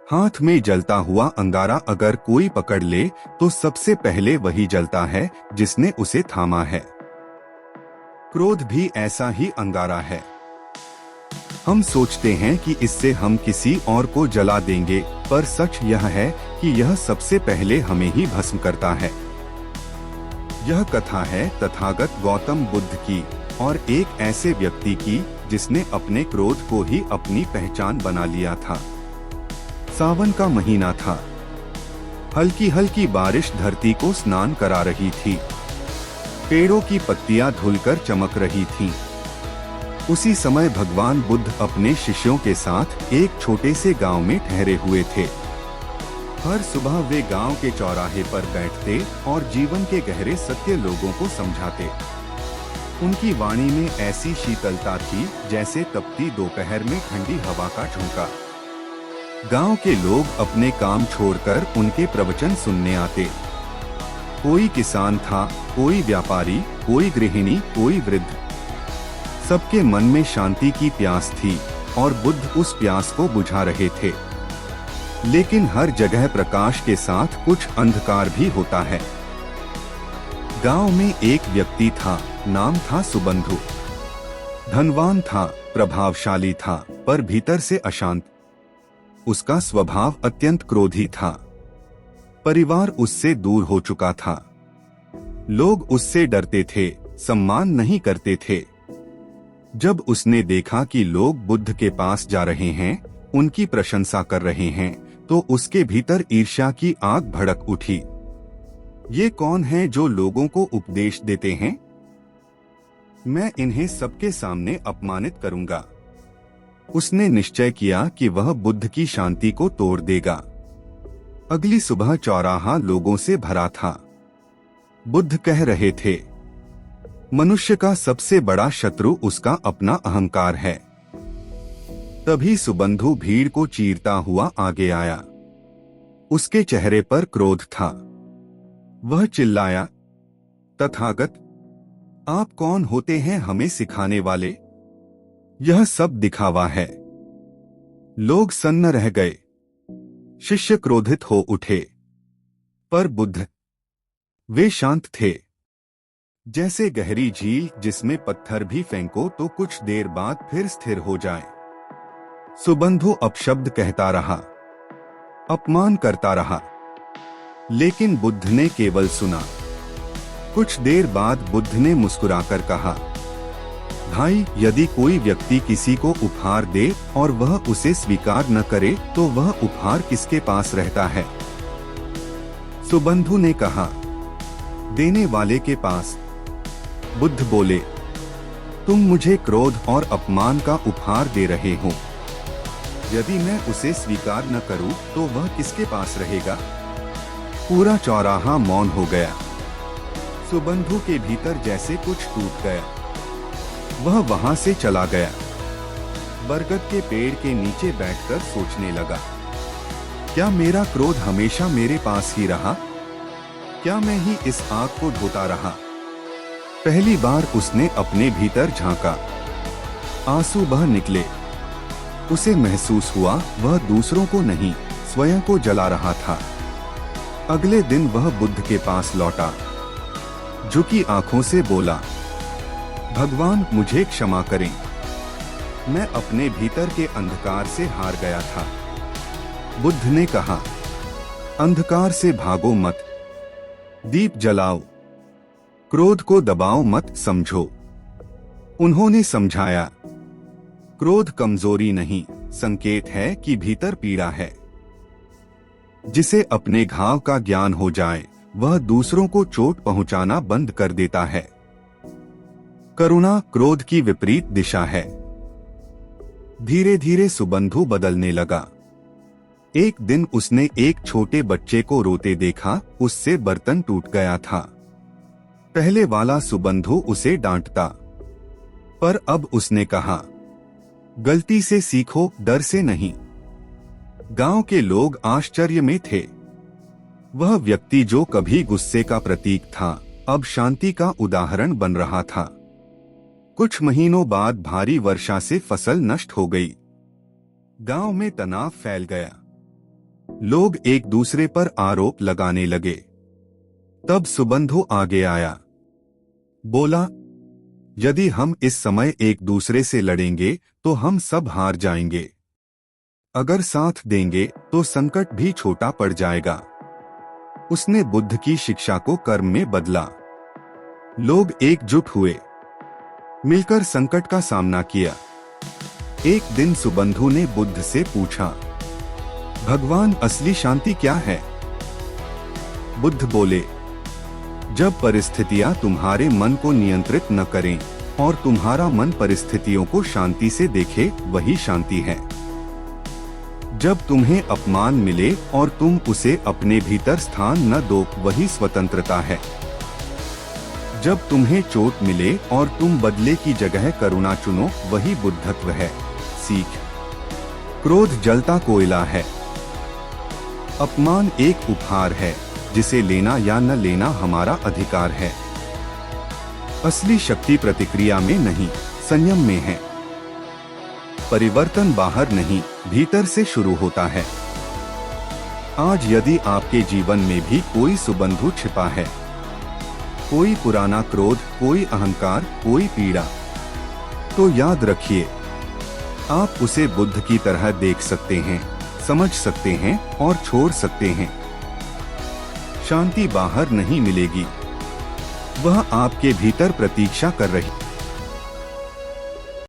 हाथ में जलता हुआ अंगारा अगर कोई पकड़ ले तो सबसे पहले वही जलता है जिसने उसे थामा है। क्रोध भी ऐसा ही अंगारा है। हम सोचते हैं कि इससे हम किसी और को जला देंगे, पर सच यह है कि यह सबसे पहले हमें ही भस्म करता है। यह कथा है तथागत गौतम बुद्ध की और एक ऐसे व्यक्ति की जिसने अपने क्रोध को ही अपनी पहचान बना लिया था। सावन का महीना था। हल्की हल्की बारिश धरती को स्नान करा रही थी। पेड़ों की पत्तियां धुलकर चमक रही थीं। उसी समय भगवान बुद्ध अपने शिष्यों के साथ एक छोटे से गांव में ठहरे हुए थे। हर सुबह वे गांव के चौराहे पर बैठते और जीवन के गहरे सत्य लोगों को समझाते। उनकी वाणी में ऐसी शीतलता थी जैसे तपती दोपहर में ठंडी हवा का झोंका। गांव के लोग अपने काम छोड़कर उनके प्रवचन सुनने आते। कोई किसान था, कोई व्यापारी, कोई गृहिणी, कोई वृद्ध। सबके मन में शांति की प्यास थी और बुद्ध उस प्यास को बुझा रहे थे। लेकिन हर जगह प्रकाश के साथ कुछ अंधकार भी होता है। गांव में एक व्यक्ति था, नाम था सुबंधु। धनवान था, प्रभावशाली था, पर भीतर से अशांत। उसका स्वभाव अत्यंत क्रोधी था। परिवार उससे दूर हो चुका था। लोग उससे डरते थे, सम्मान नहीं करते थे। जब उसने देखा कि लोग बुद्ध के पास जा रहे हैं, उनकी प्रशंसा कर रहे हैं, तो उसके भीतर ईर्ष्या की आग भड़क उठी। ये कौन है जो लोगों को उपदेश देते हैं? मैं इन्हें सबके सामने अपमानित करूंगा। उसने निश्चय किया कि वह बुद्ध की शांति को तोड़ देगा। अगली सुबह चौराहा लोगों से भरा था। बुद्ध कह रहे थे, मनुष्य का सबसे बड़ा शत्रु उसका अपना अहंकार है। तभी सुबंधु भीड़ को चीरता हुआ आगे आया। उसके चेहरे पर क्रोध था। वह चिल्लाया, तथागत, आप कौन होते हैं हमें सिखाने वाले? यह सब दिखावा है। लोग सन्न रह गए। शिष्य क्रोधित हो उठे, पर बुद्ध, वे शांत थे। जैसे गहरी झील जिसमें पत्थर भी फेंको तो कुछ देर बाद फिर स्थिर हो जाए। सुबंधु अपशब्द कहता रहा, अपमान करता रहा, लेकिन बुद्ध ने केवल सुना। कुछ देर बाद बुद्ध ने मुस्कुराकर कहा, भाई, यदि कोई व्यक्ति किसी को उपहार दे और वह उसे स्वीकार न करे तो वह उपहार किसके पास रहता है? सुबंधु ने कहा, देने वाले के पास। बुद्ध बोले, तुम मुझे क्रोध और अपमान का उपहार दे रहे हो। यदि मैं उसे स्वीकार न करूं तो वह किसके पास रहेगा? पूरा चौराहा मौन हो गया। सुबंधु के भीतर जैसे कुछ टूट गया। वह वहां से चला गया। बरगद के पेड़ के नीचे बैठकर सोचने लगा, क्या मेरा क्रोध हमेशा मेरे पास ही रहा? क्या मैं ही इस आग को ढोता रहा? पहली बार उसने अपने भीतर झांका। आंसू बह निकले। उसे महसूस हुआ वह दूसरों को नहीं, स्वयं को जला रहा था। अगले दिन वह बुद्ध के पास लौटा। झुकी आंखों से बोला, भगवान, मुझे क्षमा करें। मैं अपने भीतर के अंधकार से हार गया था। बुद्ध ने कहा, अंधकार से भागो मत, दीप जलाओ, क्रोध को दबाओ मत, समझो। उन्होंने समझाया, क्रोध कमजोरी नहीं, संकेत है कि भीतर पीड़ा है। जिसे अपने घाव का ज्ञान हो जाए, वह दूसरों को चोट पहुंचाना बंद कर देता है। करुणा क्रोध की विपरीत दिशा है। धीरे धीरे सुबंधु बदलने लगा। एक दिन उसने एक छोटे बच्चे को रोते देखा। उससे बर्तन टूट गया था। पहले वाला सुबंधु उसे डांटता, पर अब उसने कहा, गलती से सीखो, डर से नहीं। गांव के लोग आश्चर्य में थे। वह व्यक्ति जो कभी गुस्से का प्रतीक था, अब शांति का उदाहरण बन रहा था। कुछ महीनों बाद भारी वर्षा से फसल नष्ट हो गई। गांव में तनाव फैल गया। लोग एक दूसरे पर आरोप लगाने लगे। तब सुबंधु आगे आया, बोला, यदि हम इस समय एक दूसरे से लड़ेंगे तो हम सब हार जाएंगे। अगर साथ देंगे तो संकट भी छोटा पड़ जाएगा। उसने बुद्ध की शिक्षा को कर्म में बदला। लोग एकजुट हुए, मिलकर संकट का सामना किया। एक दिन सुबंधु ने बुद्ध से पूछा, भगवान, असली शांति क्या है? बुद्ध बोले, जब परिस्थितियां तुम्हारे मन को नियंत्रित न करें और तुम्हारा मन परिस्थितियों को शांति से देखे, वही शांति है। जब तुम्हें अपमान मिले और तुम उसे अपने भीतर स्थान न दो, वही स्वतंत्रता है। जब तुम्हें चोट मिले और तुम बदले की जगह करुणा चुनो, वही बुद्धत्व है। सीख। क्रोध जलता कोयला है। अपमान एक उपहार है, जिसे लेना या न लेना हमारा अधिकार है। असली शक्ति प्रतिक्रिया में नहीं, संयम में है। परिवर्तन बाहर नहीं, भीतर से शुरू होता है। आज यदि आपके जीवन में भी कोई सुबंधु छिपा है, कोई पुराना क्रोध, कोई अहंकार, कोई पीड़ा, तो याद रखिए, आप उसे बुद्ध की तरह देख सकते हैं, समझ सकते हैं और छोड़ सकते हैं। शांति बाहर नहीं मिलेगी, वह आपके भीतर प्रतीक्षा कर रही है।